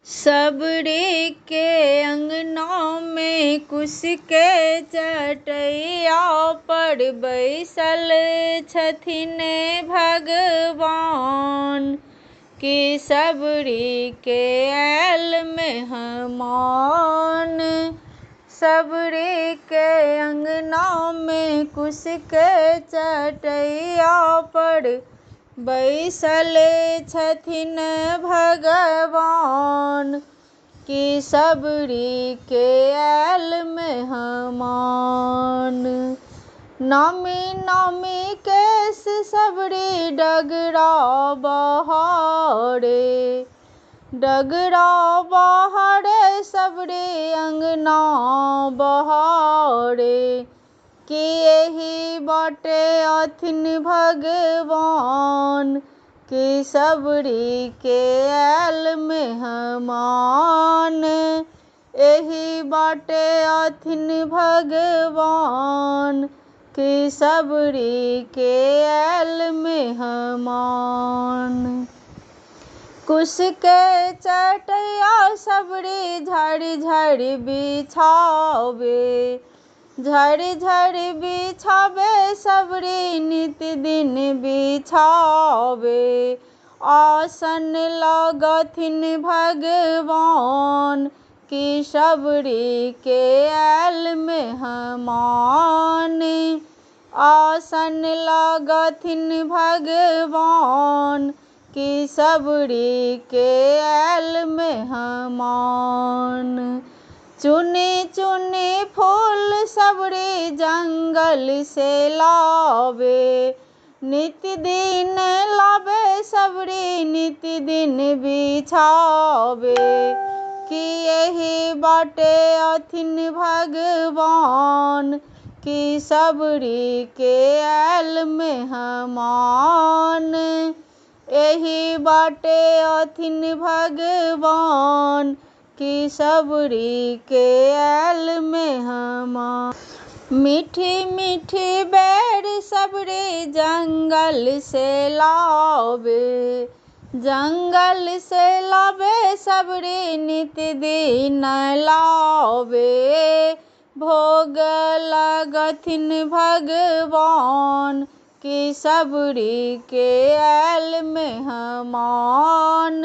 सबरी के अंगना में कुश के चटैया पर बैसल छथिन भगवान। कि सबरी के आयल मेहमान। सबरी के अंगना में कुश के चटैया पर बैसल छथिन भगवान। कि सबरी के आयल मेहमान। नामी नामी केश सबरी डगरा बहारे। डगरा बहारे सबरी अंगना बहारे। कि एही बाटे अथिन भगवान। कि सबरी के आयल मेहमान। एही बाटे अथिन भगवान। कि सबरी के आयल मेहमान। कुश के चटैया सबरी झरि झरि बिछावे। झरि झरि बिछावे सबरी नित दिन बिछावे। आसन लगथिन भगवान। कि सबरी के आयल मेहमान। आसन लगथिन भगवान। कि सबरी के आयल मेहमान। चुनी चुनी फूल सबरी जंगल से लावे। नित दिन लावे सबरी नित दिन बिछावे। कि एही बाटे अथिन भगवान। कि सबरी के आयल मेहमान। एही बाटे अथिन भगवान। कि सबरी के आयल मेहमान। मीठी मीठी बेर सबरी जंगल से लावे। जंगल से लावे सबरी नित दिन लावे। भोग लगथिन भगवान। कि सबरी के आयल मेहमान।